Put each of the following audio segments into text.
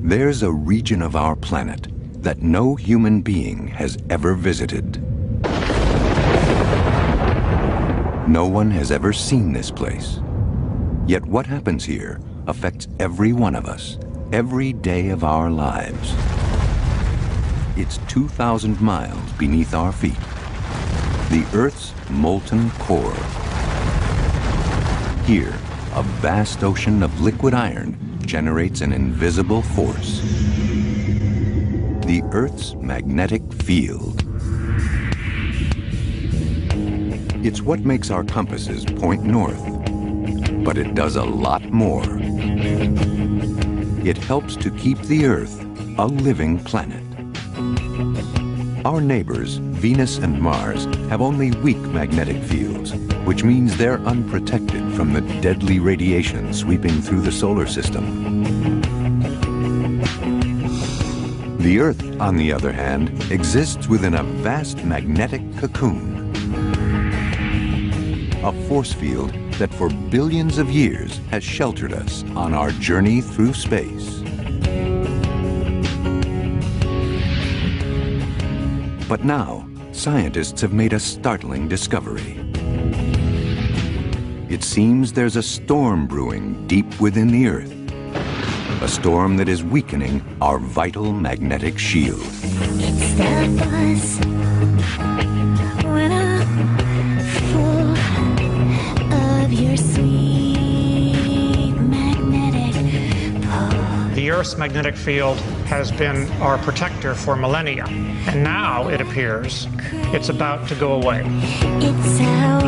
There's a region of our planet that no human being has ever visited. No one has ever seen this place. Yet what happens here affects every one of us, every day of our lives. It's 2,000 miles beneath our feet. The Earth's molten core. Here, a vast ocean of liquid iron generates an invisible force. The Earth's magnetic field. It's what makes our compasses point north, but it does a lot more. It helps to keep the Earth a living planet. Our neighbors, Venus and Mars, have only weak magnetic fields, which means they're unprotected from the deadly radiation sweeping through the solar system. The Earth, on the other hand, exists within a vast magnetic cocoon. A force field that for billions of years has sheltered us on our journey through space. But now, scientists have made a startling discovery. It seems there's a storm brewing deep within the Earth. A storm that is weakening our vital magnetic shield. It's the buzz when I'm full of your sweet magnetic pull. The Earth's magnetic field has been our protector for millennia, and now it appears it's about to go away. It's how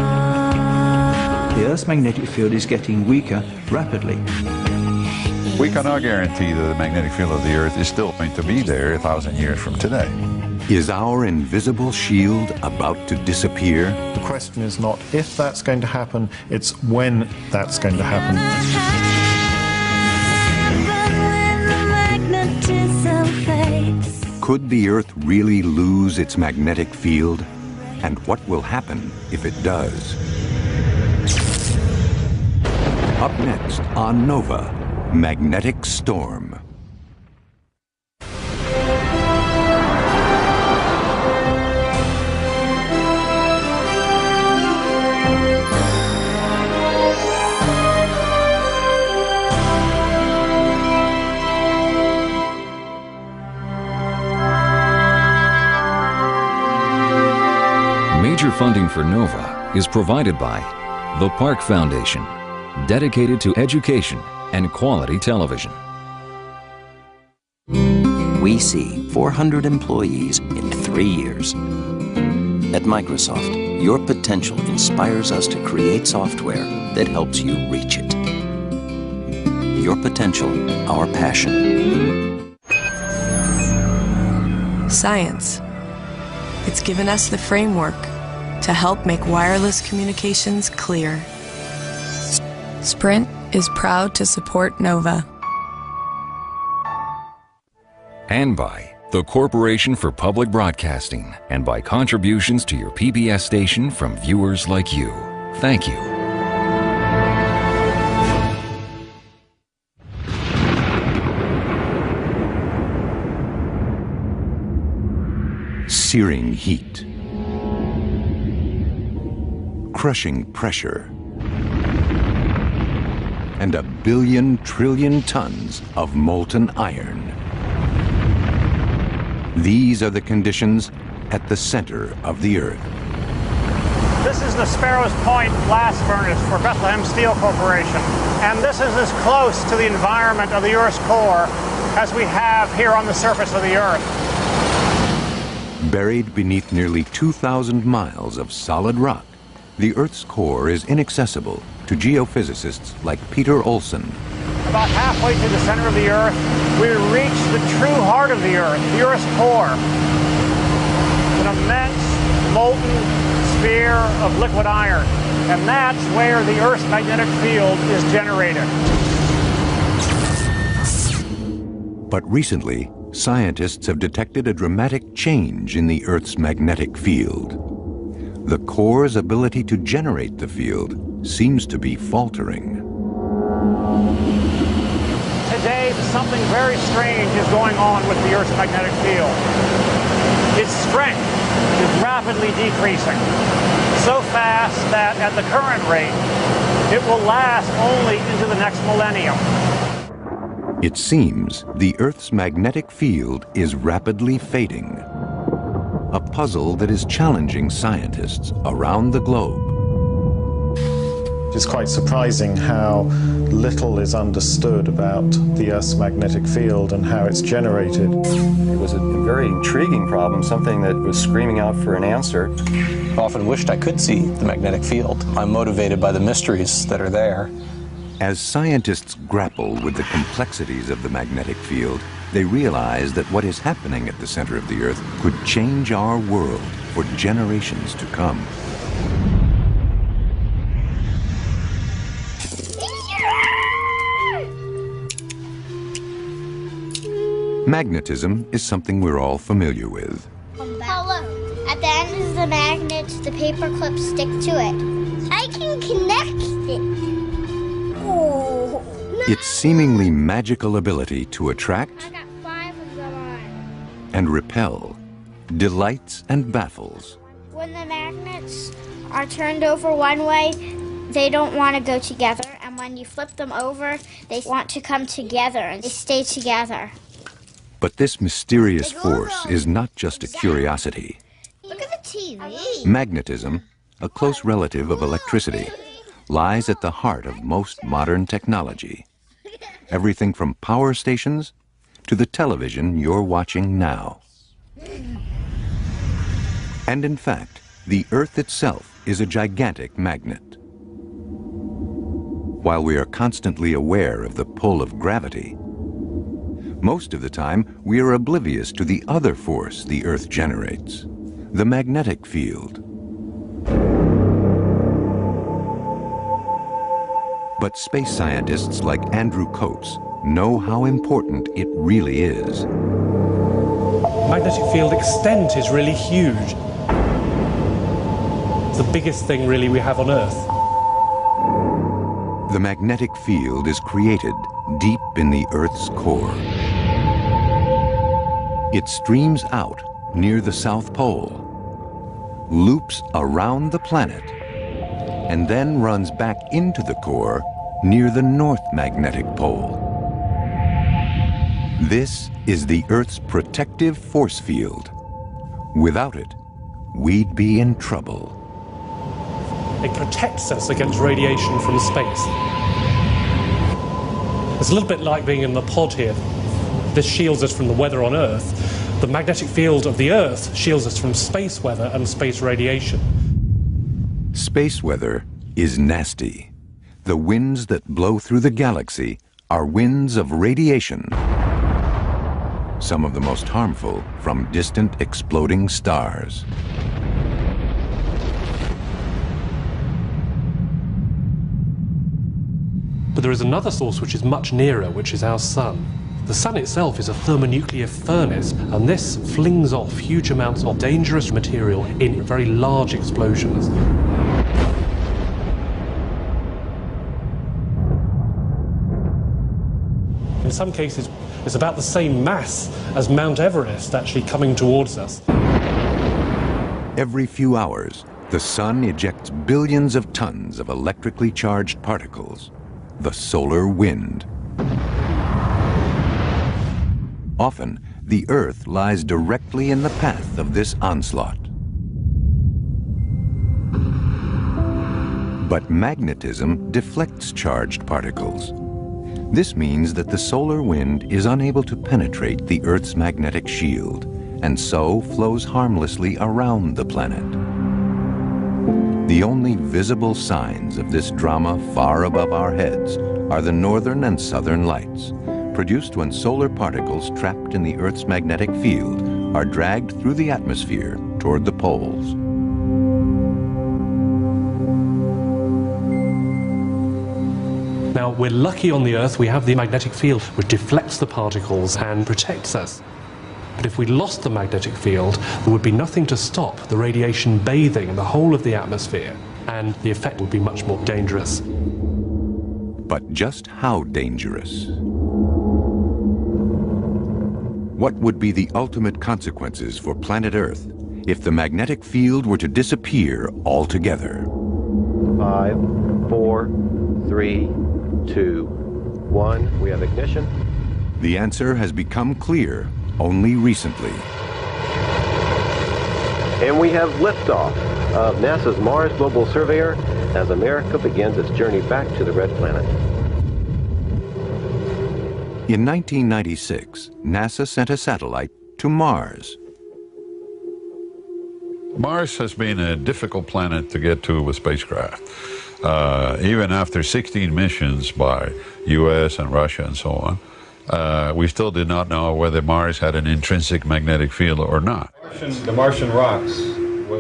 The Earth's magnetic field is getting weaker rapidly. We cannot guarantee that the magnetic field of the Earth is still going to be there 1,000 years from today. Is our invisible shield about to disappear? The question is not if that's going to happen, it's when that's going to happen. Could the Earth really lose its magnetic field? And what will happen if it does? Up next on Nova, Magnetic Storm. Major funding for NOVA is provided by the Park Foundation, dedicated to education and quality television. We see 400 employees in 3 years. At Microsoft, your potential inspires us to create software that helps you reach it. Your potential, our passion. Science. It's given us the framework to help make wireless communications clear. Sprint is proud to support NOVA. And by the Corporation for Public Broadcasting, and by contributions to your PBS station from viewers like you. Thank you. Searing heat. Crushing pressure. And a billion trillion tons of molten iron. These are the conditions at the center of the Earth. This is the Sparrows Point blast furnace for Bethlehem Steel Corporation, and this is as close to the environment of the Earth's core as we have here on the surface of the Earth. Buried beneath nearly 2,000 miles of solid rock, the Earth's core is inaccessible to geophysicists like Peter Olson. About halfway to the center of the Earth, we reach the true heart of the Earth's core. An immense, molten sphere of liquid iron. And that's where the Earth's magnetic field is generated. But recently, scientists have detected a dramatic change in the Earth's magnetic field. The core's ability to generate the field seems to be faltering. Today, the something very strange is going on with the Earth's magnetic field. Its strength is rapidly decreasing, so fast that at the current rate, it will last only into the next millennium. It seems the Earth's magnetic field is rapidly fading, a puzzle that is challenging scientists around the globe. It's quite surprising how little is understood about the Earth's magnetic field and how it's generated. It was a very intriguing problem, something that was screaming out for an answer. I often wished I could see the magnetic field. I'm motivated by the mysteries that are there. As scientists grapple with the complexities of the magnetic field, they realize that what is happening at the center of the Earth could change our world for generations to come. Magnetism is something we're all familiar with. Oh, look. At the end of the magnet, the paper clips stick to it. I can connect it. Oh. Its seemingly magical ability to attract I got 5 of them on. and repel delights and baffles. When the magnets are turned over one way, they don't want to go together. And when you flip them over, they want to come together and they stay together. But this mysterious force is not just a curiosity. Look at the TV. Magnetism, a close relative of electricity, lies at the heart of most modern technology. Everything from power stations to the television you're watching now. And in fact, the Earth itself is a gigantic magnet. While we are constantly aware of the pull of gravity, most of the time we are oblivious to the other force the Earth generates, the magnetic field. But space scientists like Andrew Coates know how important it really is. Magnetic field extent is really huge. It's the biggest thing really we have on Earth. The magnetic field is created deep in the Earth's core. It streams out near the South Pole, loops around the planet, and then runs back into the core near the North Magnetic Pole. This is the Earth's protective force field. Without it, we'd be in trouble. It protects us against radiation from space. It's a little bit like being in the pod here. This shields us from the weather on Earth. The magnetic field of the Earth shields us from space weather and space radiation. Space weather is nasty. The winds that blow through the galaxy are winds of radiation. Some of the most harmful from distant exploding stars. But there is another source which is much nearer, which is our sun. The sun itself is a thermonuclear furnace, and this flings off huge amounts of dangerous material in very large explosions. In some cases, it's about the same mass as Mount Everest actually coming towards us. Every few hours, the sun ejects billions of tons of electrically charged particles, the solar wind. Often, the Earth lies directly in the path of this onslaught. But magnetism deflects charged particles. This means that the solar wind is unable to penetrate the Earth's magnetic shield, and so flows harmlessly around the planet. The only visible signs of this drama far above our heads are the northern and southern lights, produced when solar particles trapped in the Earth's magnetic field are dragged through the atmosphere toward the poles. Now, we're lucky on the Earth we have the magnetic field which deflects the particles and protects us. But if we lost the magnetic field, there would be nothing to stop the radiation bathing the whole of the atmosphere, and the effect would be much more dangerous. But just how dangerous? What would be the ultimate consequences for planet Earth if the magnetic field were to disappear altogether? 5, 4, 3, 2, 1. We have ignition. The answer has become clear only recently. And we have liftoff of NASA's Mars Global Surveyor as America begins its journey back to the Red Planet. In 1996, NASA sent a satellite to Mars. Mars has been a difficult planet to get to with spacecraft. Even after 16 missions by US and Russia and so on, we still did not know whether Mars had an intrinsic magnetic field or not. The Martian rocks.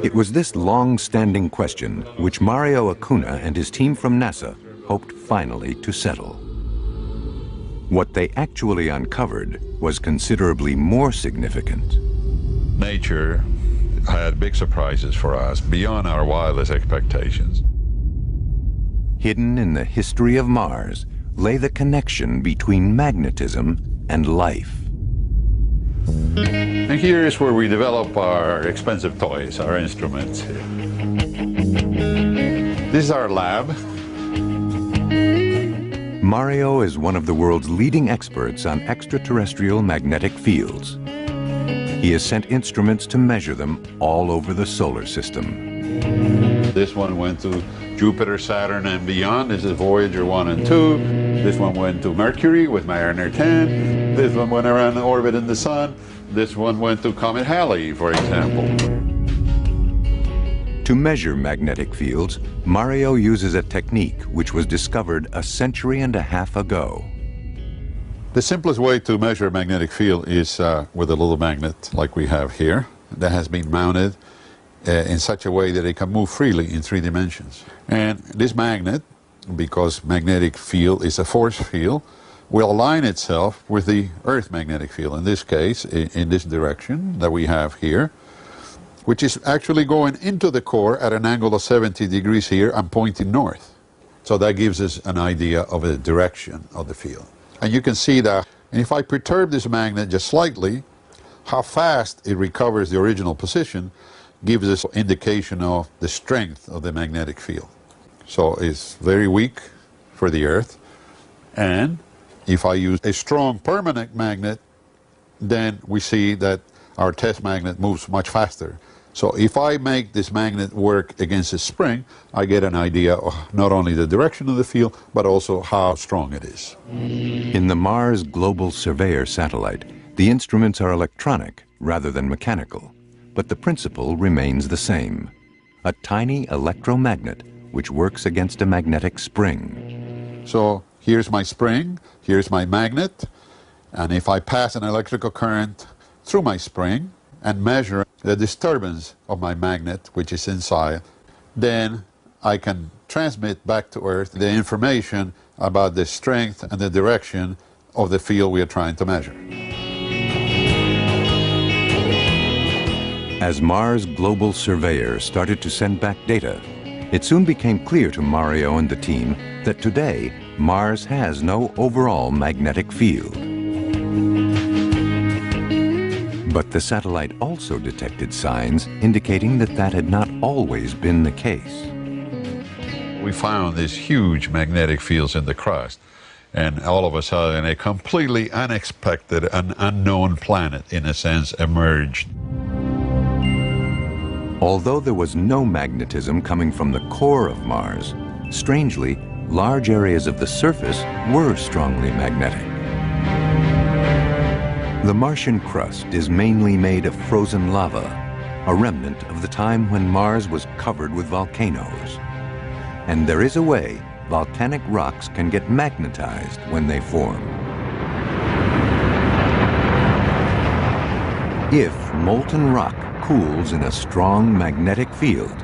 It was this long-standing question which Mario Acuna and his team from NASA hoped finally to settle. What they actually uncovered was considerably more significant. Nature had big surprises for us, beyond our wildest expectations. Hidden in the history of Mars lay the connection between magnetism and life. And here is where we develop our expensive toys, our instruments. This is our lab. Mario is one of the world's leading experts on extraterrestrial magnetic fields. He has sent instruments to measure them all over the solar system. This one went to Jupiter, Saturn, and beyond. This is Voyager 1 and 2. This one went to Mercury with Mariner 10. This one went around the orbit in the Sun. This one went to Comet Halley, for example. To measure magnetic fields, Mario uses a technique which was discovered a century and a half ago. The simplest way to measure a magnetic field is with a little magnet like we have here that has been mounted in such a way that it can move freely in 3 dimensions. And this magnet, because magnetic field is a force field, will align itself with the Earth magnetic field, in this case, in this direction that we have here, which is actually going into the core at an angle of 70 degrees here and pointing north. So that gives us an idea of the direction of the field. And you can see that, and if I perturb this magnet just slightly, how fast it recovers the original position gives us indication of the strength of the magnetic field. So it's very weak for the Earth, and if I use a strong permanent magnet, then we see that our test magnet moves much faster. So if I make this magnet work against a spring, I get an idea of not only the direction of the field, but also how strong it is. In the Mars Global Surveyor satellite, the instruments are electronic rather than mechanical, but the principle remains the same. A tiny electromagnet which works against a magnetic spring. So here's my spring, here's my magnet, and if I pass an electrical current through my spring and measure the disturbance of my magnet, which is inside, then I can transmit back to Earth the information about the strength and the direction of the field we are trying to measure. As Mars Global Surveyor started to send back data, it soon became clear to Mario and the team that today Mars has no overall magnetic field. But the satellite also detected signs indicating that that had not always been the case. We found these huge magnetic fields in the crust, and all of a sudden a completely unexpected and unknown planet, in a sense, emerged. Although there was no magnetism coming from the core of Mars, strangely, large areas of the surface were strongly magnetic. The Martian crust is mainly made of frozen lava, a remnant of the time when Mars was covered with volcanoes. And there is a way volcanic rocks can get magnetized when they form. If molten rock cools in a strong magnetic field,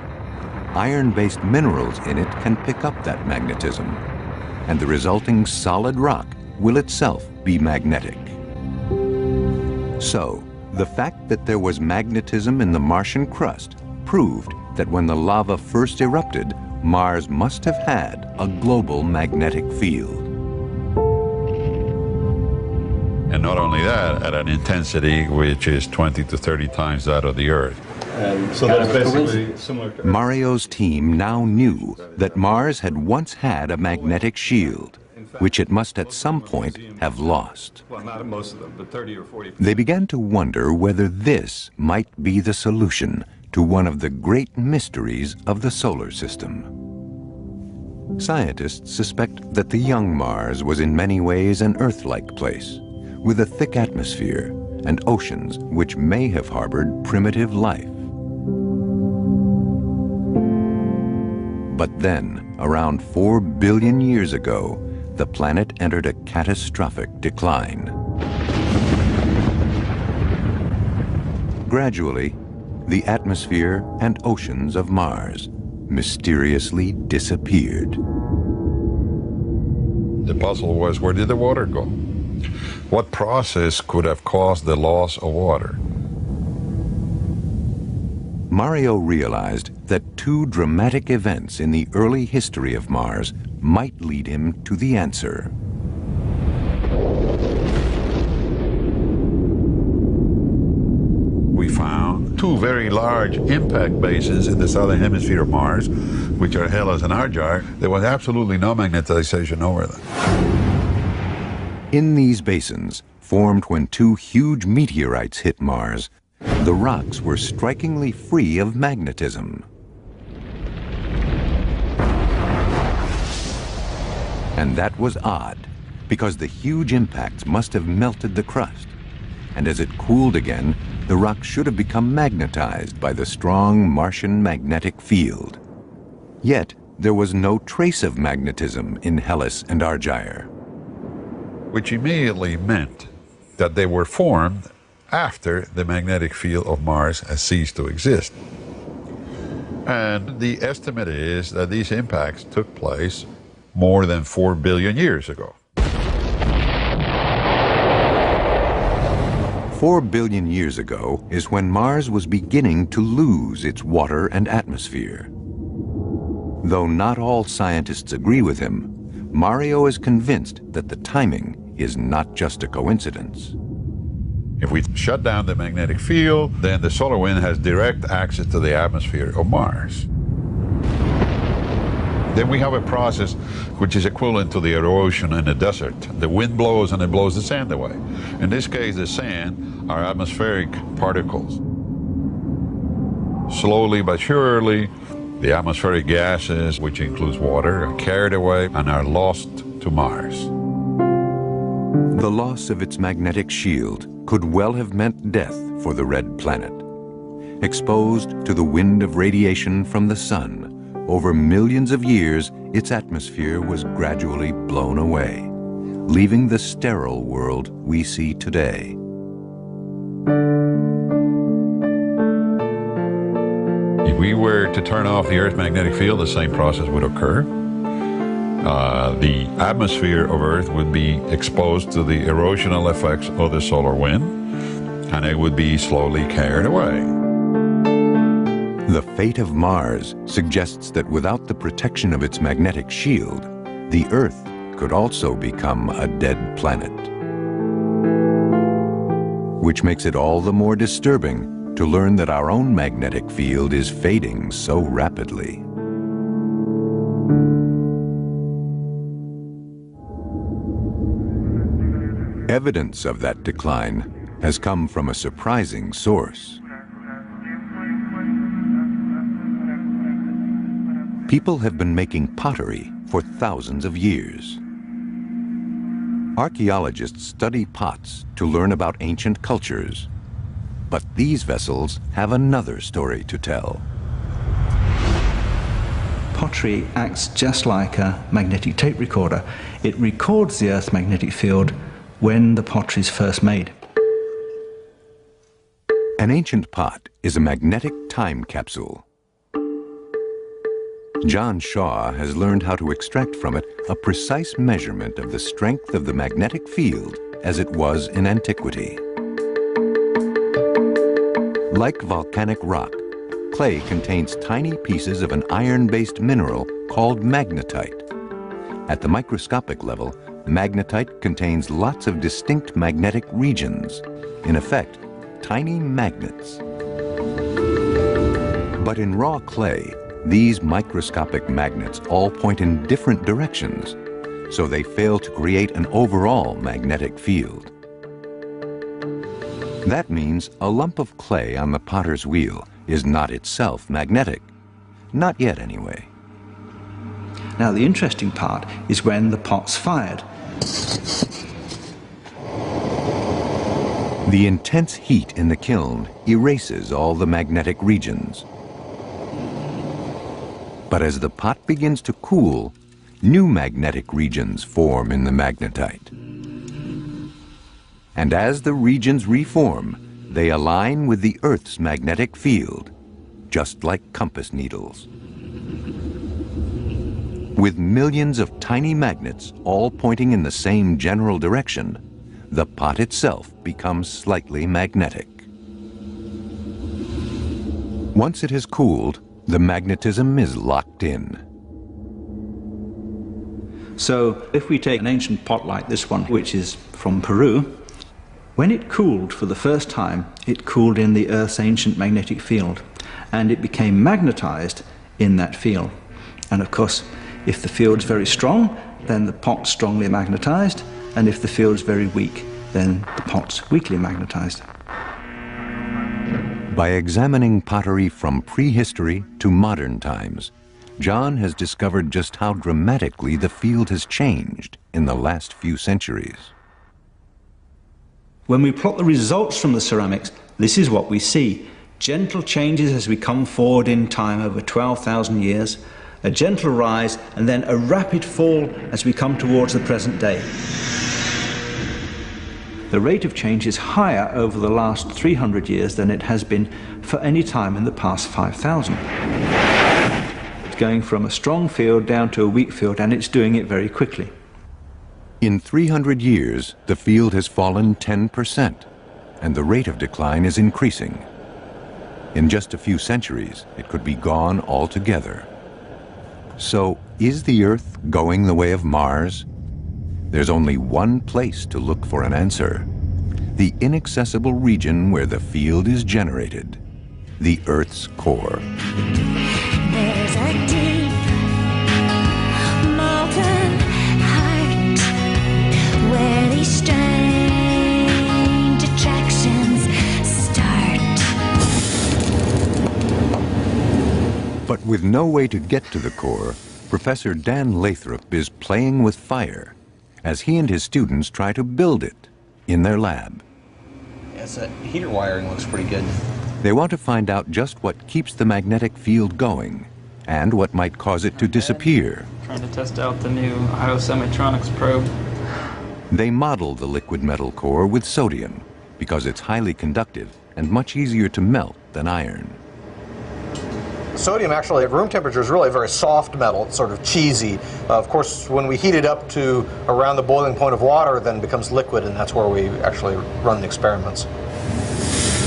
iron-based minerals in it can pick up that magnetism, and the resulting solid rock will itself be magnetic. So, the fact that there was magnetism in the Martian crust proved that when the lava first erupted, Mars must have had a global magnetic field. And And not only that, at an intensity which is 20 to 30 times that of the Earth. And so that's basically similar to Mario's team now knew that Mars had once had a magnetic shield, which it must at some point have lost. well, not most of them, but 30 or 40. They began to wonder whether this might be the solution to one of the great mysteries of the solar system. Scientists suspect that the young Mars was in many ways an Earth-like place, with a thick atmosphere and oceans which may have harbored primitive life. But then, around 4 billion years ago, the planet entered a catastrophic decline. Gradually, the atmosphere and oceans of Mars mysteriously disappeared. The puzzle was, where did the water go? What process could have caused the loss of water? Mario realized that 2 dramatic events in the early history of Mars might lead him to the answer. We found 2 very large impact basins in the southern hemisphere of Mars, which are Hellas and Argyre. There was absolutely no magnetization over them. In these basins, formed when 2 huge meteorites hit Mars, the rocks were strikingly free of magnetism. And that was odd, because the huge impacts must have melted the crust. And as it cooled again, the rock should have become magnetized by the strong Martian magnetic field. Yet, there was no trace of magnetism in Hellas and Argyre. Which immediately meant that they were formed after the magnetic field of Mars has ceased to exist. And the estimate is that these impacts took place more than 4 billion years ago. 4 billion years ago is when Mars was beginning to lose its water and atmosphere. Though not all scientists agree with him, Mario is convinced that the timing is not just a coincidence. If we shut down the magnetic field, then the solar wind has direct access to the atmosphere of Mars. Then we have a process which is equivalent to the erosion in a desert. The wind blows and it blows the sand away. In this case, the sand are atmospheric particles. Slowly but surely, the atmospheric gases, which includes water, are carried away and are lost to Mars. The loss of its magnetic shield could well have meant death for the red planet. Exposed to the wind of radiation from the sun, over millions of years, its atmosphere was gradually blown away, leaving the sterile world we see today. If we were to turn off the Earth's magnetic field, the same process would occur. The atmosphere of Earth would be exposed to the erosional effects of the solar wind, and it would be slowly carried away. The fate of Mars suggests that without the protection of its magnetic shield, the Earth could also become a dead planet. Which makes it all the more disturbing to learn that our own magnetic field is fading so rapidly. Evidence of that decline has come from a surprising source. People have been making pottery for thousands of years. Archaeologists study pots to learn about ancient cultures. But these vessels have another story to tell. Pottery acts just like a magnetic tape recorder. It records the Earth's magnetic field when the pottery is first made. An ancient pot is a magnetic time capsule. John Shaw has learned how to extract from it a precise measurement of the strength of the magnetic field as it was in antiquity. Like volcanic rock, clay contains tiny pieces of an iron-based mineral called magnetite. At the microscopic level, magnetite contains lots of distinct magnetic regions, in effect, tiny magnets. But in raw clay, these microscopic magnets all point in different directions, so they fail to create an overall magnetic field. That means a lump of clay on the potter's wheel is not itself magnetic. Not yet, anyway. Now, the interesting part is when the pot's fired. The intense heat in the kiln erases all the magnetic regions. But as the pot begins to cool, new magnetic regions form in the magnetite. And as the regions reform, they align with the Earth's magnetic field, just like compass needles. With millions of tiny magnets all pointing in the same general direction, the pot itself becomes slightly magnetic. Once it has cooled, the magnetism is locked in. So if we take an ancient pot like this one, which is from Peru, when it cooled for the first time, it cooled in the Earth's ancient magnetic field, and it became magnetized in that field. And of course, if the field's very strong, then the pot's strongly magnetized, and if the field's very weak, then the pot's weakly magnetized. By examining pottery from prehistory to modern times, John has discovered just how dramatically the field has changed in the last few centuries. When we plot the results from the ceramics, this is what we see. Gentle changes as we come forward in time over 12,000 years, a gentle rise, and then a rapid fall as we come towards the present day. The rate of change is higher over the last 300 years than it has been for any time in the past 5,000. It's going from a strong field down to a weak field, and it's doing it very quickly. In 300 years, the field has fallen 10%, and the rate of decline is increasing. In just a few centuries, it could be gone altogether. So, is the Earth going the way of Mars? There's only one place to look for an answer: the inaccessible region where the field is generated, the Earth's core. There's a deep, molten heart where these strange attractions start. But with no way to get to the core, Professor Dan Lathrop is playing with fire as he and his students try to build it in their lab. Yes, that heater wiring looks pretty good. They want to find out just what keeps the magnetic field going and what might cause it to disappear. Trying to test out the new IO Semitronics probe. They model the liquid metal core with sodium because it's highly conductive and much easier to melt than iron. Sodium actually at room temperature is really a very soft metal. It's sort of cheesy. Of course, when we heat it up to around the boiling point of water, then it becomes liquid, and that's where we actually run the experiments.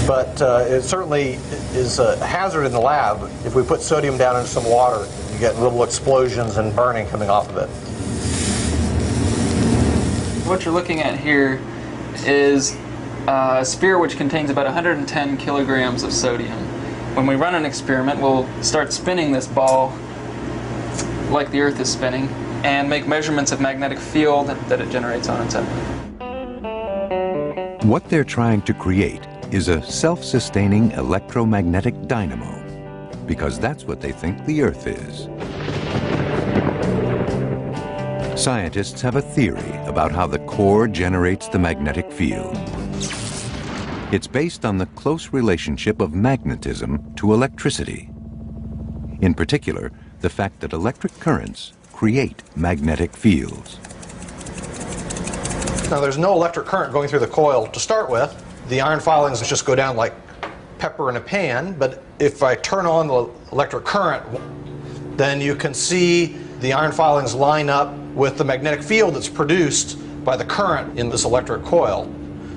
But it certainly is a hazard in the lab. If we put sodium down into some water, you get little explosions and burning coming off of it. What you're looking at here is a sphere which contains about 110 kilograms of sodium. When we run an experiment, we'll start spinning this ball like the Earth is spinning and make measurements of magnetic field that it generates on its own. What they're trying to create is a self-sustaining electromagnetic dynamo, because that's what they think the Earth is. Scientists have a theory about how the core generates the magnetic field. It's based on the close relationship of magnetism to electricity. In particular, the fact that electric currents create magnetic fields. Now, there's no electric current going through the coil to start with. The iron filings just go down like pepper in a pan, but if I turn on the electric current, then you can see the iron filings line up with the magnetic field that's produced by the current in this electric coil.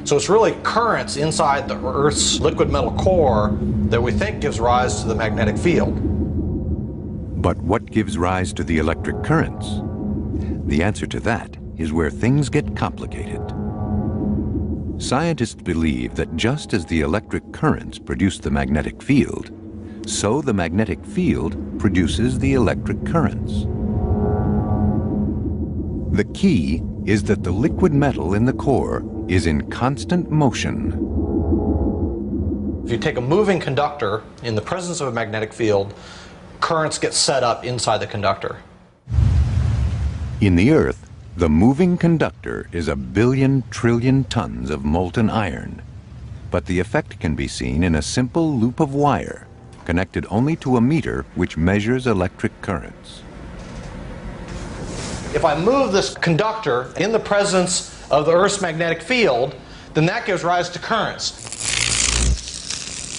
So it's really currents inside the Earth's liquid metal core that we think gives rise to the magnetic field. But what gives rise to the electric currents? The answer to that is where things get complicated. Scientists believe that just as the electric currents produce the magnetic field, so the magnetic field produces the electric currents. The key is that the liquid metal in the core is in constant motion. If you take a moving conductor, in the presence of a magnetic field, currents get set up inside the conductor. In the Earth, the moving conductor is 1 billion trillion tons of molten iron, but the effect can be seen in a simple loop of wire connected only to a meter which measures electric currents. If I move this conductor in the presence of the Earth's magnetic field, then that gives rise to currents.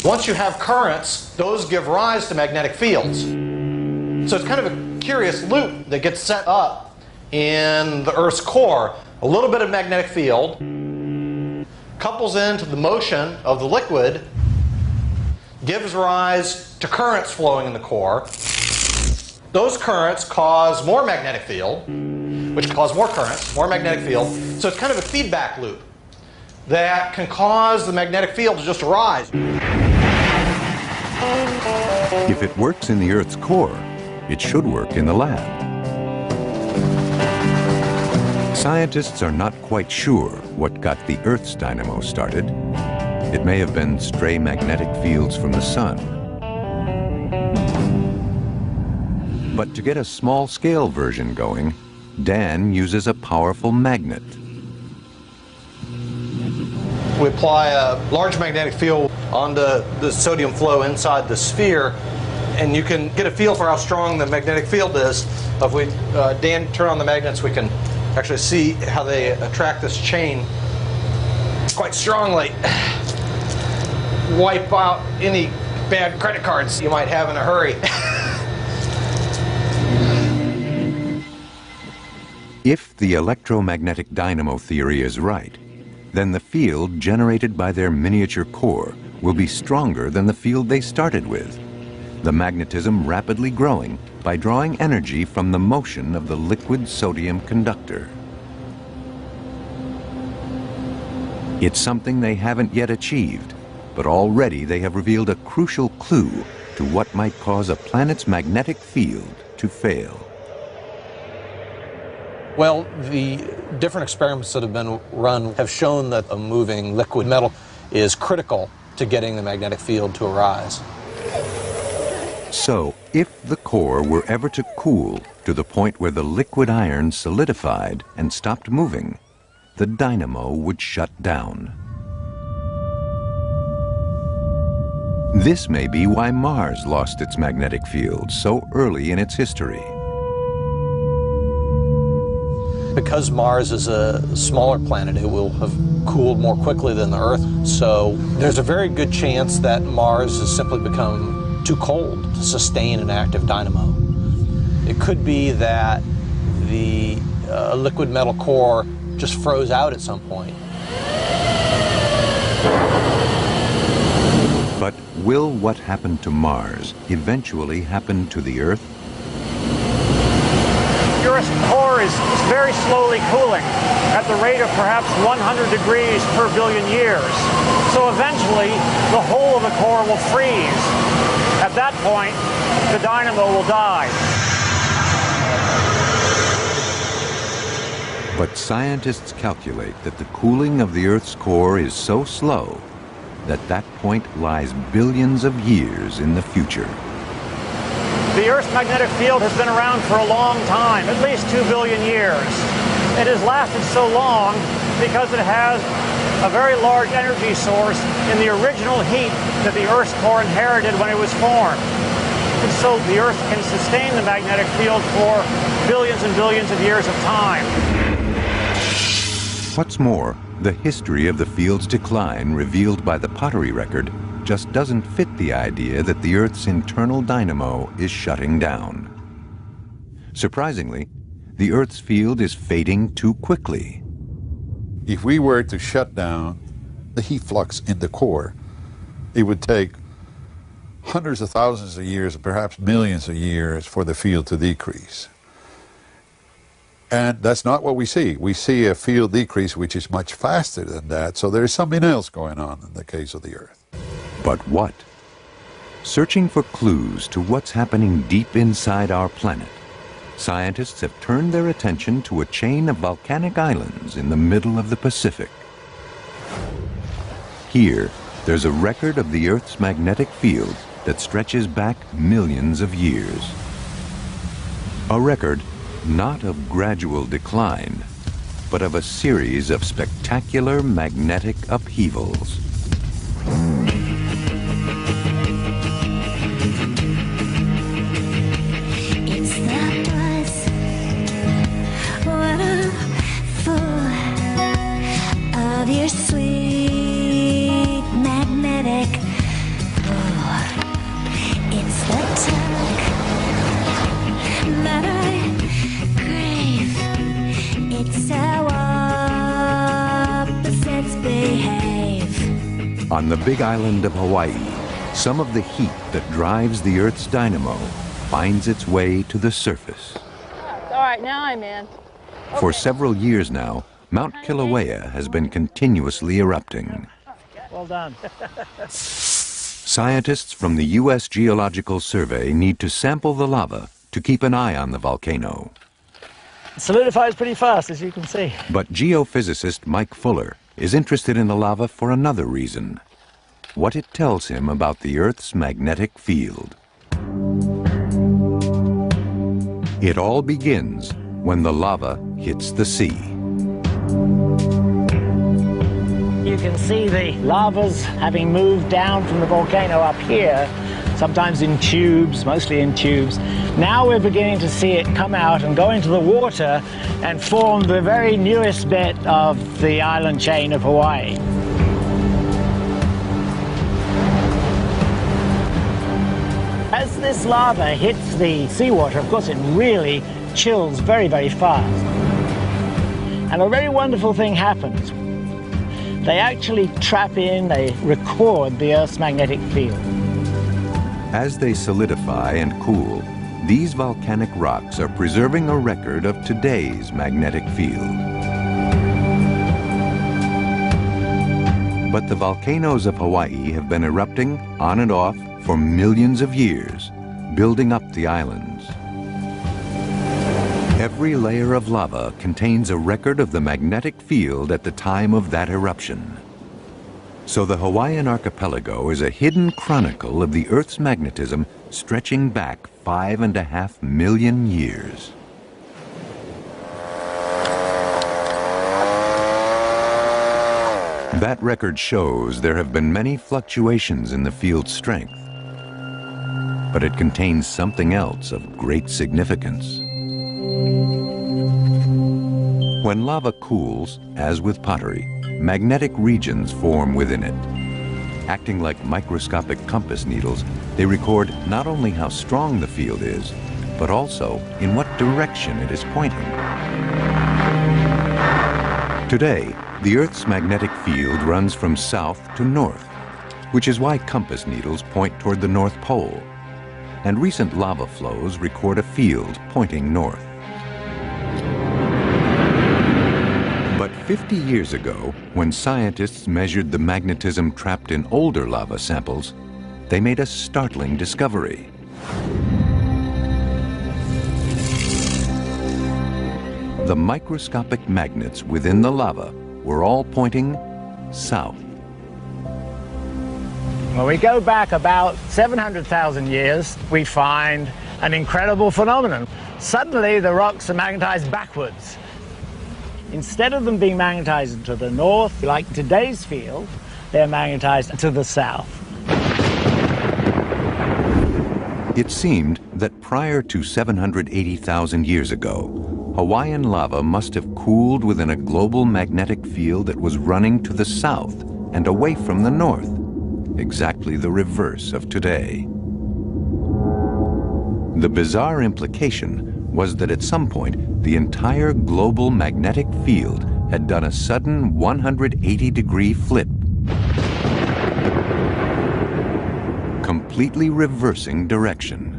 Once you have currents, those give rise to magnetic fields. So it's kind of a curious loop that gets set up in the Earth's core. A little bit of magnetic field couples into the motion of the liquid, gives rise to currents flowing in the core. Those currents cause more magnetic field, which cause more currents, more magnetic field. So it's kind of a feedback loop that can cause the magnetic field to just rise. If it works in the Earth's core, it should work in the lab. Scientists are not quite sure what got the Earth's dynamo started. It may have been stray magnetic fields from the sun. But to get a small-scale version going, Dan uses a powerful magnet. We apply a large magnetic field onto the sodium flow inside the sphere, and you can get a feel for how strong the magnetic field is. If we, Dan, turn on the magnets, we can actually see how they attract this chain quite strongly. Wipe out any bad credit cards you might have in a hurry. If the electromagnetic dynamo theory is right, then the field generated by their miniature core will be stronger than the field they started with, the magnetism rapidly growing by drawing energy from the motion of the liquid sodium conductor. It's something they haven't yet achieved, but already they have revealed a crucial clue to what might cause a planet's magnetic field to fail. Well, the different experiments that have been run have shown that a moving liquid metal is critical to getting the magnetic field to arise. So, if the core were ever to cool to the point where the liquid iron solidified and stopped moving, the dynamo would shut down. This may be why Mars lost its magnetic field so early in its history. Because Mars is a smaller planet, it will have cooled more quickly than the Earth. So there's a very good chance that Mars has simply become too cold to sustain an active dynamo. It could be that the liquid metal core just froze out at some point. But will what happened to Mars eventually happen to the Earth? The Earth's core is very slowly cooling at the rate of perhaps 100 degrees per billion years. So eventually, the whole of the core will freeze. At that point, the dynamo will die. But scientists calculate that the cooling of the Earth's core is so slow that that point lies billions of years in the future. The Earth's magnetic field has been around for a long time, at least 2 billion years. It has lasted so long because it has a very large energy source in the original heat that the Earth's core inherited when it was formed. And so the Earth can sustain the magnetic field for billions and billions of years of time. What's more, the history of the field's decline revealed by the pottery record just doesn't fit the idea that the Earth's internal dynamo is shutting down. Surprisingly, the Earth's field is fading too quickly. If we were to shut down the heat flux in the core, it would take hundreds of thousands of years, perhaps millions of years, for the field to decrease. And that's not what we see. We see a field decrease which is much faster than that, so there is something else going on in the case of the Earth. But what? Searching for clues to what's happening deep inside our planet, scientists have turned their attention to a chain of volcanic islands in the middle of the Pacific. Here, there's a record of the Earth's magnetic field that stretches back millions of years. A record not of gradual decline, but of a series of spectacular magnetic upheavals. It's the buzz, what a fool of your sweet magnetic pull. It's the tug that I crave. It's how opposites behave. On the big island of Hawaii, some of the heat that drives the Earth's dynamo finds its way to the surface. All right, now I'm in. For several years now, Mount Kilauea has been continuously erupting. Well done. Scientists from the U.S. Geological Survey need to sample the lava to keep an eye on the volcano. It solidifies pretty fast, as you can see. But geophysicist Mike Fuller is interested in the lava for another reason: what it tells him about the Earth's magnetic field. It all begins when the lava hits the sea. You can see the lavas having moved down from the volcano up here, sometimes in tubes, mostly in tubes. Now we're beginning to see it come out and go into the water and form the very newest bit of the island chain of Hawaii. As this lava hits the seawater, of course, it really chills very, very fast. And a very wonderful thing happens. They actually trap in, they record the Earth's magnetic field. As they solidify and cool, these volcanic rocks are preserving a record of today's magnetic field. But the volcanoes of Hawaii have been erupting on and off for millions of years, building up the islands. Every layer of lava contains a record of the magnetic field at the time of that eruption. So the Hawaiian archipelago is a hidden chronicle of the Earth's magnetism stretching back 5.5 million years. That record shows there have been many fluctuations in the field's strength, but it contains something else of great significance. When lava cools, as with pottery, magnetic regions form within it. Acting like microscopic compass needles, they record not only how strong the field is, but also in what direction it is pointing. Today, the Earth's magnetic field runs from south to north, which is why compass needles point toward the North Pole, and recent lava flows record a field pointing north. But 50 years ago, when scientists measured the magnetism trapped in older lava samples, they made a startling discovery. The microscopic magnets within the lava were all pointing south. When we go back about 700,000 years, we find an incredible phenomenon. Suddenly, the rocks are magnetized backwards. Instead of them being magnetized to the north, like today's field, they're magnetized to the south. It seemed that prior to 780,000 years ago, Hawaiian lava must have cooled within a global magnetic field that was running to the south and away from the north, exactly the reverse of today. The bizarre implication was that at some point, the entire global magnetic field had done a sudden 180-degree flip, completely reversing direction.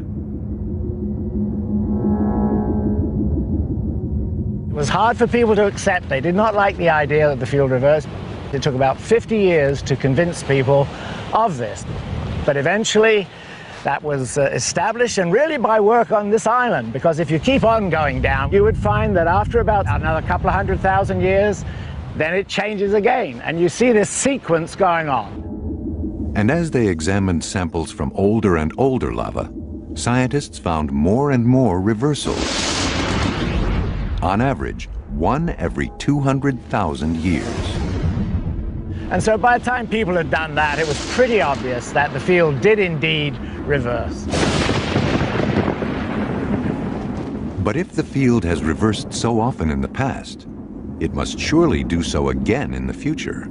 It was hard for people to accept. They did not like the idea that the field reversed. It took about 50 years to convince people of this. But eventually, that was established, and really by work on this island, because if you keep on going down, you would find that after about another couple of 100,000 years, then it changes again, and you see this sequence going on. And as they examined samples from older and older lava, scientists found more and more reversals. On average, one every 200,000 years. And so by the time people had done that, it was pretty obvious that the field did indeed reverse. But if the field has reversed so often in the past, it must surely do so again in the future.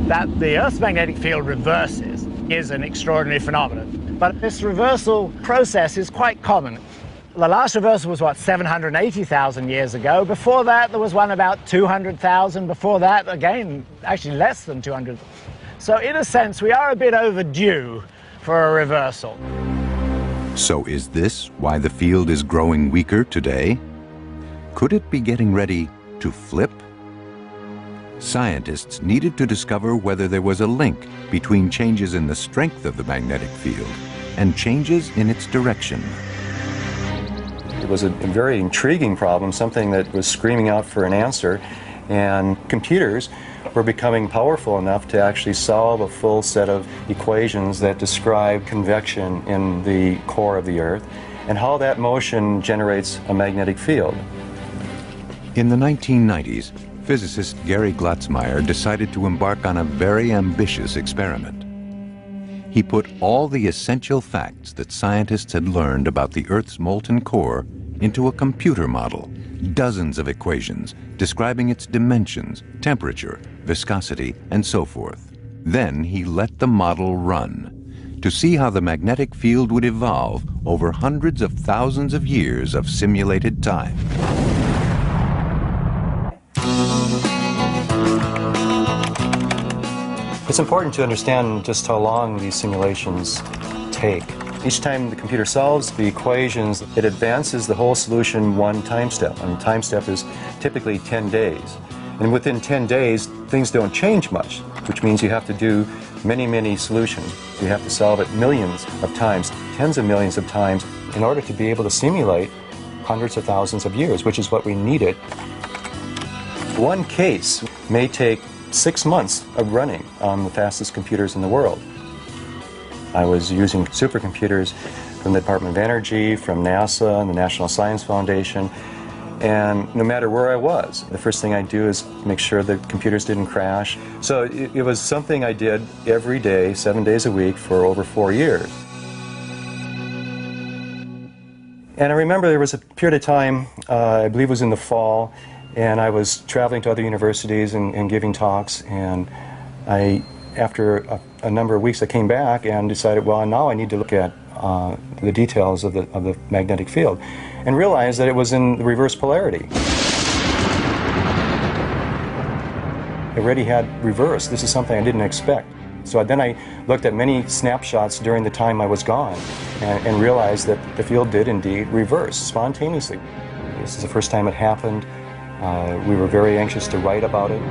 That the Earth's magnetic field reverses is an extraordinary phenomenon. But this reversal process is quite common. The last reversal was, what, 780,000 years ago. Before that, there was one about 200,000. Before that, again, actually less than 200. So in a sense, we are a bit overdue for a reversal. So is this why the field is growing weaker today? Could it be getting ready to flip? Scientists needed to discover whether there was a link between changes in the strength of the magnetic field and changes in its direction. It was a very intriguing problem, something that was screaming out for an answer, and computers were becoming powerful enough to actually solve a full set of equations that describe convection in the core of the Earth and how that motion generates a magnetic field. In the 1990s, physicist Gary Glatzmeyer decided to embark on a very ambitious experiment. He put all the essential facts that scientists had learned about the Earth's molten core into a computer model, dozens of equations describing its dimensions, temperature, viscosity, and so forth. Then he let the model run to see how the magnetic field would evolve over hundreds of thousands of years of simulated time. It's important to understand just how long these simulations take. Each time the computer solves the equations, it advances the whole solution one time step. And the time step is typically 10 days. And within 10 days, things don't change much, which means you have to do many, many solutions. You have to solve it millions of times, tens of millions of times, in order to be able to simulate hundreds of thousands of years, which is what we needed. One case may take 6 months of running on the fastest computers in the world. I was using supercomputers from the Department of Energy, from NASA, and the National Science Foundation, and no matter where I was, the first thing I do is make sure the computers didn't crash. So it was something I did every day, 7 days a week, for over 4 years. And I remember there was a period of time, I believe it was in the fall, and I was traveling to other universities and giving talks, and after a number of weeks I came back and decided, well, now I need to look at the details of the magnetic field, and realized that it was in the reverse polarity. It already had reverse. This is something I didn't expect. So then I looked at many snapshots during the time I was gone and realized that the field did indeed reverse spontaneously. This is the first time it happened. We were very anxious to write about it.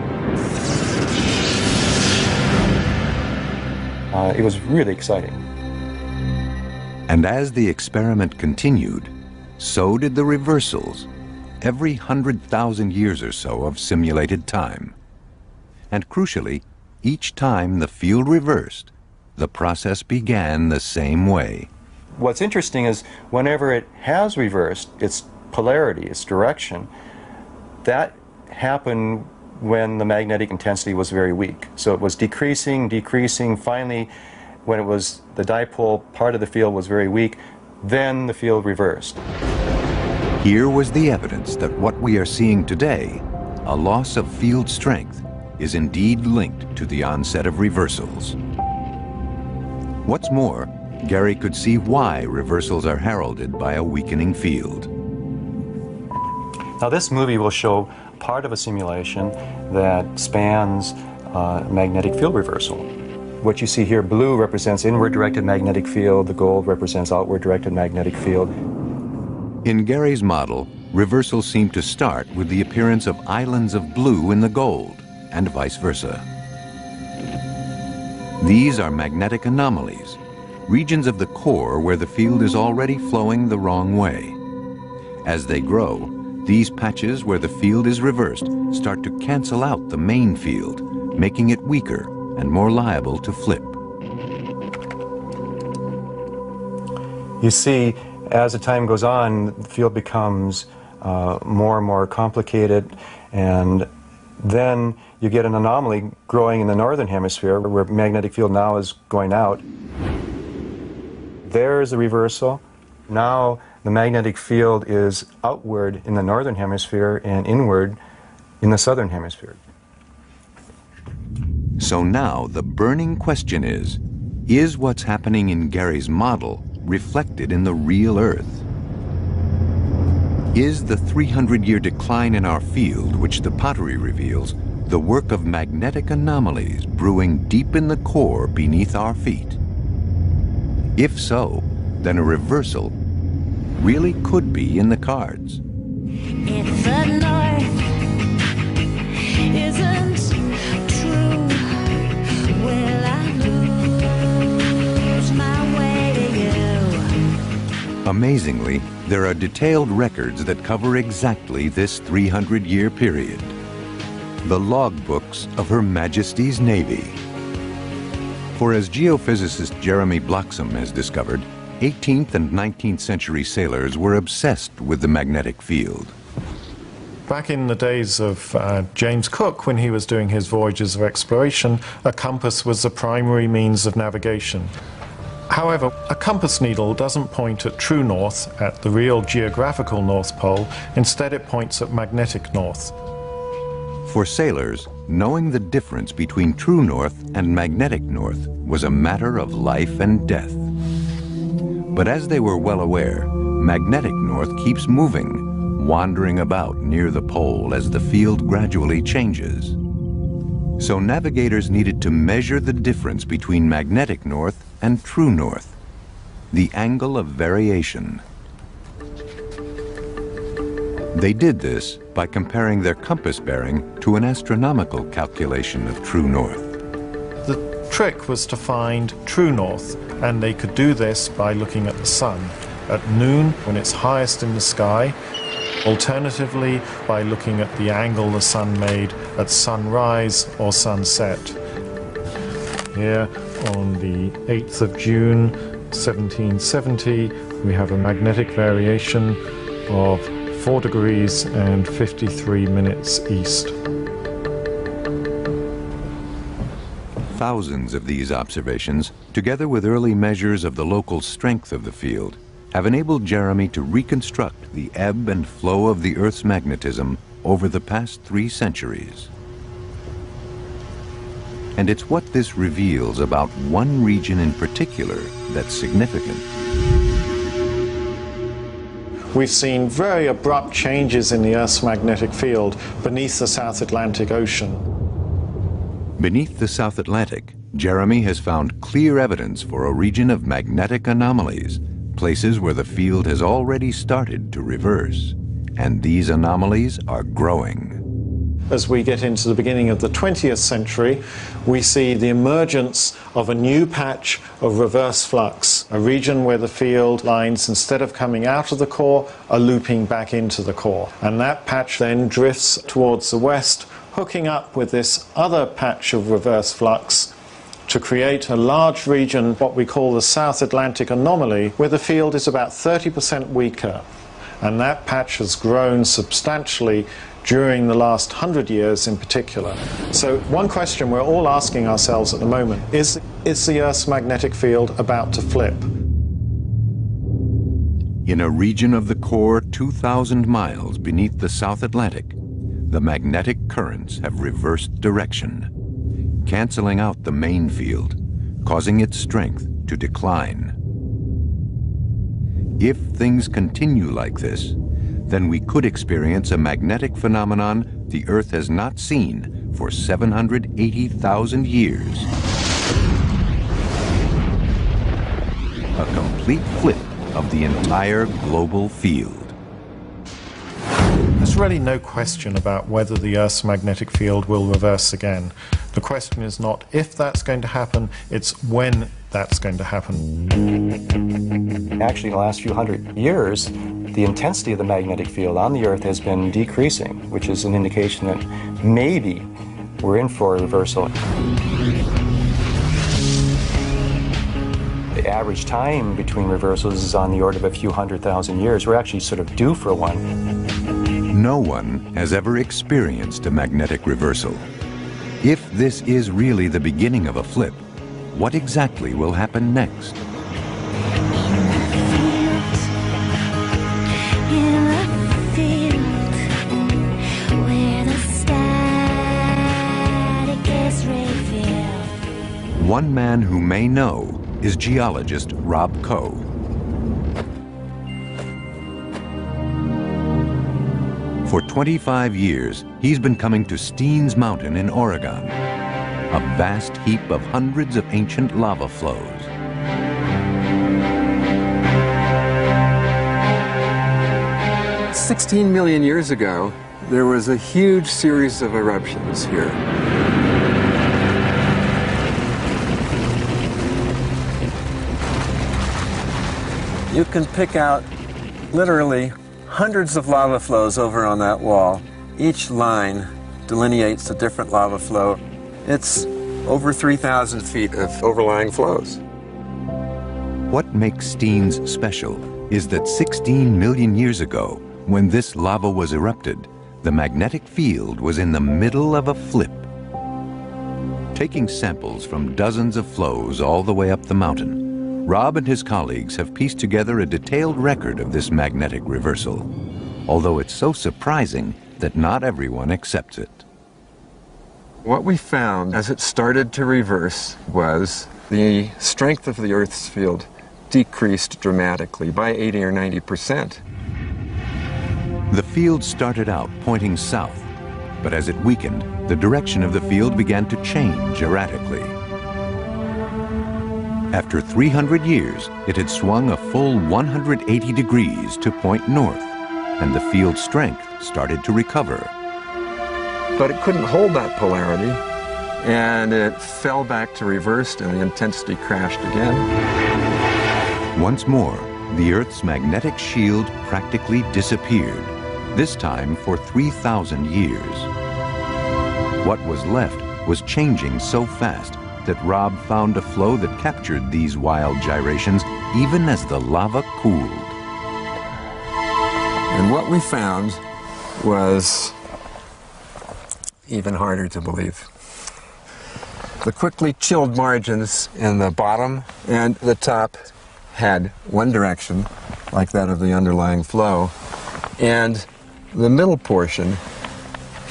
It was really exciting. And as the experiment continued, so did the reversals, every 100,000 years or so of simulated time. And crucially, each time the field reversed, the process began the same way. What's interesting is whenever it has reversed its polarity, its direction, that happened when the magnetic intensity was very weak. So it was decreasing, decreasing. Finally, when it was the dipole part of the field was very weak, then the field reversed. Here was the evidence that what we are seeing today, a loss of field strength, is indeed linked to the onset of reversals. What's more, Gary could see why reversals are heralded by a weakening field. Now this movie will show part of a simulation that spans magnetic field reversal. What you see here, blue represents inward directed magnetic field, the gold represents outward directed magnetic field. In Gary's model, reversals seem to start with the appearance of islands of blue in the gold, and vice versa. These are magnetic anomalies, regions of the core where the field is already flowing the wrong way. As they grow, these patches where the field is reversed start to cancel out the main field, making it weaker and more liable to flip. You see, as the time goes on, the field becomes more and more complicated, and then you get an anomaly growing in the northern hemisphere where magnetic field now is going out. There's a reversal. Now the magnetic field is outward in the northern hemisphere and inward in the southern hemisphere. So now the burning question is what's happening in Gary's model reflected in the real Earth? Is the 300-year decline in our field, which the pottery reveals, the work of magnetic anomalies brewing deep in the core beneath our feet? If so, then a reversal really could be in the cards. If the north isn't true, will I lose my way to you? Amazingly, there are detailed records that cover exactly this 300-year period. The logbooks of Her Majesty's Navy. For as geophysicist Jeremy Bloxham has discovered, 18th and 19th century sailors were obsessed with the magnetic field. Back in the days of James Cook, when he was doing his voyages of exploration, a compass was the primary means of navigation. However, a compass needle doesn't point at true north, at the real geographical North Pole. Instead, it points at magnetic north. For sailors, knowing the difference between true north and magnetic north was a matter of life and death. But as they were well aware, magnetic north keeps moving, wandering about near the pole as the field gradually changes. So navigators needed to measure the difference between magnetic north and true north, the angle of variation. They did this by comparing their compass bearing to an astronomical calculation of true north. The trick was to find true north, and they could do this by looking at the sun at noon when it's highest in the sky, alternatively by looking at the angle the sun made at sunrise or sunset. Here on the 8th of June 1770 we have a magnetic variation of 4 degrees and 53 minutes east. Thousands of these observations, together with early measures of the local strength of the field, have enabled Jeremy to reconstruct the ebb and flow of the Earth's magnetism over the past 3 centuries. And it's what this reveals about one region in particular that's significant. We've seen very abrupt changes in the Earth's magnetic field beneath the South Atlantic Ocean. Beneath the South Atlantic, Jeremy has found clear evidence for a region of magnetic anomalies, places where the field has already started to reverse. And these anomalies are growing. As we get into the beginning of the 20th century, we see the emergence of a new patch of reverse flux, a region where the field lines, instead of coming out of the core, are looping back into the core. And that patch then drifts towards the west, hooking up with this other patch of reverse flux to create a large region, what we call the South Atlantic anomaly, where the field is about 30% weaker. And that patch has grown substantially during the last 100 years in particular. So one question we're all asking ourselves at the moment is the Earth's magnetic field about to flip? In a region of the core 2,000 miles beneath the South Atlantic, the magnetic currents have reversed direction, canceling out the main field, causing its strength to decline. If things continue like this, then we could experience a magnetic phenomenon the Earth has not seen for 780,000 years. A complete flip of the entire global field. really no question about whether the Earth's magnetic field will reverse again. The question is not if that's going to happen, it's when that's going to happen. Actually, in the last few hundred years, the intensity of the magnetic field on the Earth has been decreasing, which is an indication that maybe we're in for a reversal. The average time between reversals is on the order of a few 100,000 years. We're actually sort of due for one. No one has ever experienced a magnetic reversal. If this is really the beginning of a flip, what exactly will happen next? One man who may know is geologist Rob Coe. For 25 years, he's been coming to Steens Mountain in Oregon, a vast heap of hundreds of ancient lava flows. "16 million years ago, there was a huge series of eruptions here. You can pick out literally hundreds of lava flows over on that wall. Each line delineates a different lava flow. It's over 3,000 feet of overlying flows. What makes Steens special is that 16 million years ago, when this lava was erupted, the magnetic field was in the middle of a flip. Taking samples from dozens of flows all the way up the mountain, Rob and his colleagues have pieced together a detailed record of this magnetic reversal, although it's so surprising that not everyone accepts it. What we found as it started to reverse was the strength of the Earth's field decreased dramatically by 80 or 90%. The field started out pointing south, but as it weakened, the direction of the field began to change erratically. After 300 years, it had swung a full 180 degrees to point north, and the field's strength started to recover. But it couldn't hold that polarity, and it fell back to reversed, and the intensity crashed again. Once more, the Earth's magnetic shield practically disappeared, this time for 3,000 years. What was left was changing so fast that Rob found a flow that captured these wild gyrations even as the lava cooled. And what we found was even harder to believe. The quickly chilled margins in the bottom and the top had one direction, like that of the underlying flow, and the middle portion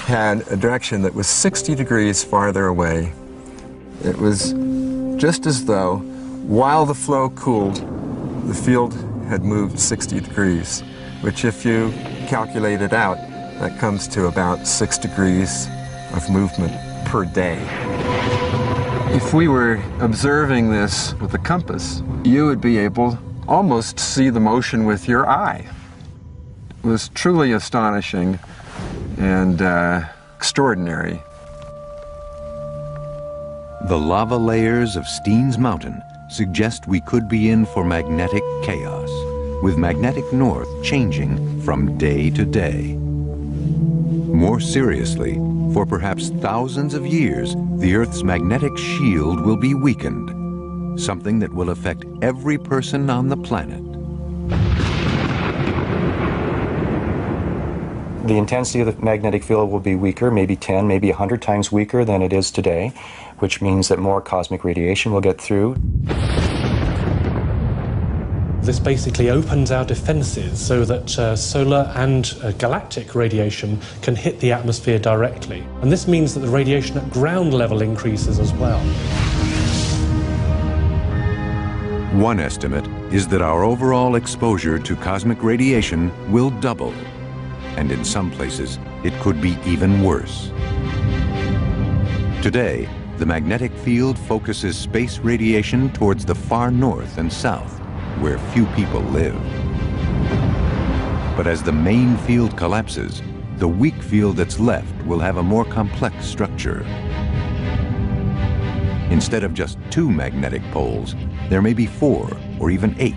had a direction that was 60 degrees farther away. It was just as though, while the flow cooled, the field had moved 60 degrees, which if you calculate it out, that comes to about 6 degrees of movement per day. If we were observing this with a compass, you would be able almost to see the motion with your eye. It was truly astonishing and extraordinary. The lava layers of Steens Mountain suggest we could be in for magnetic chaos, with magnetic north changing from day to day. More seriously, for perhaps thousands of years, the Earth's magnetic shield will be weakened, something that will affect every person on the planet. The intensity of the magnetic field will be weaker, maybe 10, maybe 100 times weaker than it is today, which means that more cosmic radiation will get through. This basically opens our defenses so that solar and galactic radiation can hit the atmosphere directly. And this means that the radiation at ground level increases as well. One estimate is that our overall exposure to cosmic radiation will double, and in some places it could be even worse. Today, the magnetic field focuses space radiation towards the far north and south, where few people live. But as the main field collapses, the weak field that's left will have a more complex structure. Instead of just 2 magnetic poles, there may be 4 or even 8,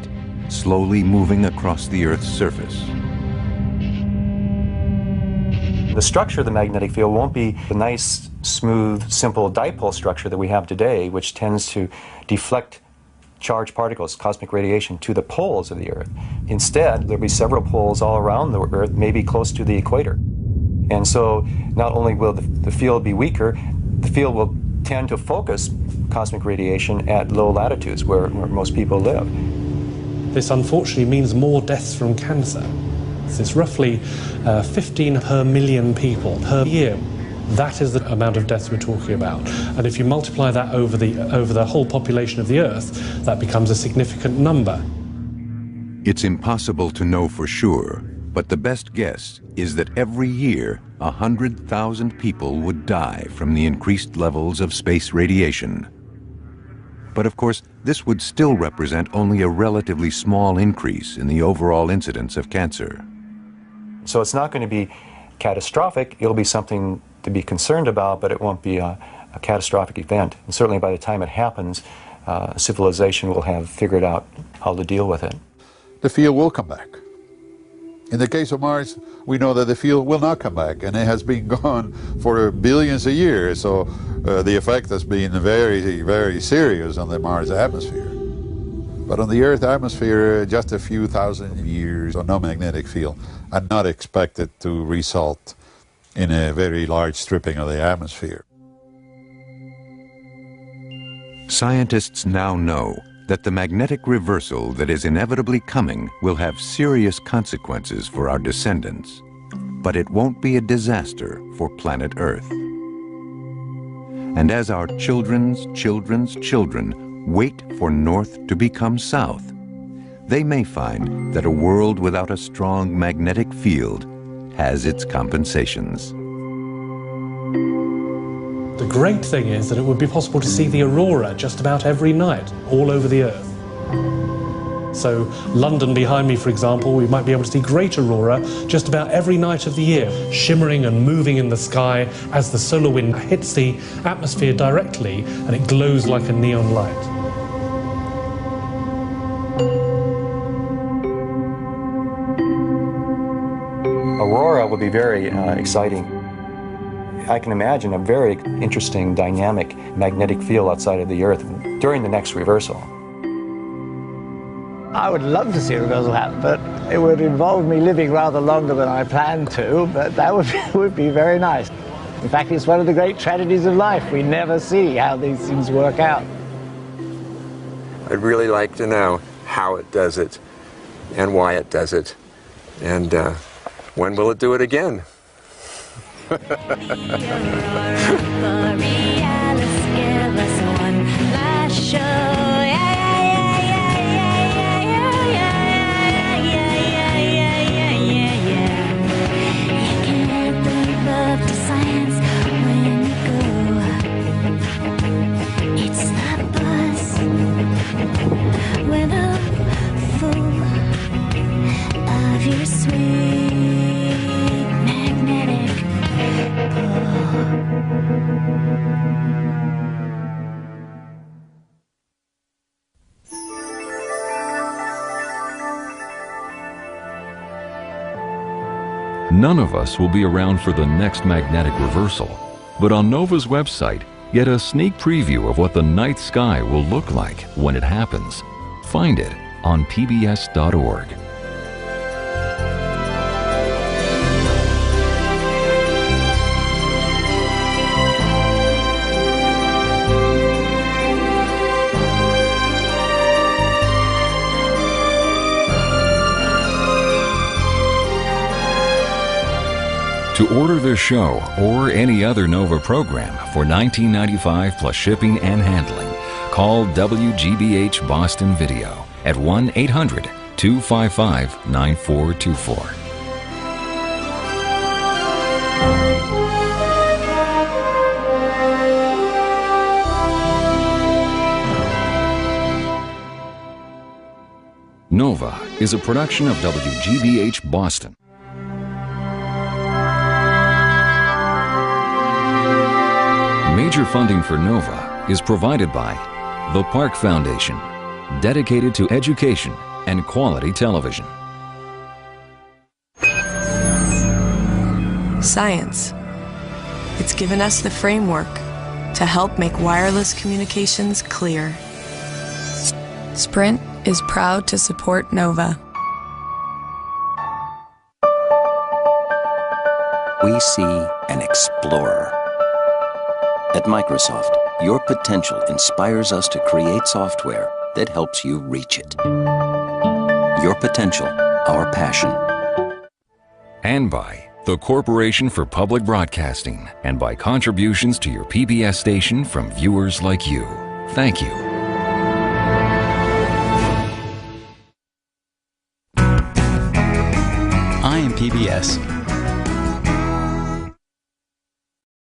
slowly moving across the Earth's surface. The structure of the magnetic field won't be the nice, smooth, simple dipole structure that we have today, which tends to deflect charged particles, cosmic radiation, to the poles of the Earth. Instead, there'll be several poles all around the Earth, maybe close to the equator. And so not only will the field be weaker, the field will tend to focus cosmic radiation at low latitudes where most people live. This unfortunately means more deaths from cancer. It's roughly 15 per million people per year. That is the amount of deaths we're talking about. And if you multiply that over the whole population of the Earth, that becomes a significant number. It's impossible to know for sure, but the best guess is that every year 100,000 people would die from the increased levels of space radiation. But of course, this would still represent only a relatively small increase in the overall incidence of cancer. So it's not going to be catastrophic. It'll be something to be concerned about, but it won't be a catastrophic event. And certainly by the time it happens, civilization will have figured out how to deal with it. The field will come back. In the case of Mars, we know that the field will not come back, and it has been gone for billions of years, so the effect has been very, very serious on the Mars atmosphere. But on the Earth atmosphere, just a few thousand years of no magnetic field are not expected to result in a very large stripping of the atmosphere. Scientists now know that the magnetic reversal that is inevitably coming will have serious consequences for our descendants, but it won't be a disaster for planet Earth. And as our children's children's children wait for north to become south, they may find that a world without a strong magnetic field has its compensations. The great thing is that it would be possible to see the aurora just about every night, all over the Earth. So London behind me, for example, we might be able to see great aurora just about every night of the year, shimmering and moving in the sky as the solar wind hits the atmosphere directly and it glows like a neon light. Aurora will be very exciting. I can imagine a very interesting dynamic magnetic field outside of the Earth during the next reversal. I would love to see a reversal happen, but it would involve me living rather longer than I planned to, but that would be very nice. In fact, it's one of the great tragedies of life. We never see how these things work out. I'd really like to know how it does it and why it does it, and when will it do it again? None of us will be around for the next magnetic reversal, but on NOVA's website, get a sneak preview of what the night sky will look like when it happens. Find it on pbs.org. To order this show or any other NOVA program for $19.95 plus shipping and handling, call WGBH Boston Video at 1-800-255-9424. NOVA is a production of WGBH Boston. Major funding for NOVA is provided by the Park Foundation, dedicated to education and quality television. Science. It's given us the framework to help make wireless communications clear. Sprint is proud to support NOVA. We see an explorer. At Microsoft, your potential inspires us to create software that helps you reach it. Your potential, our passion. And by the Corporation for Public Broadcasting, and by contributions to your PBS station from viewers like you. Thank you. I am PBS.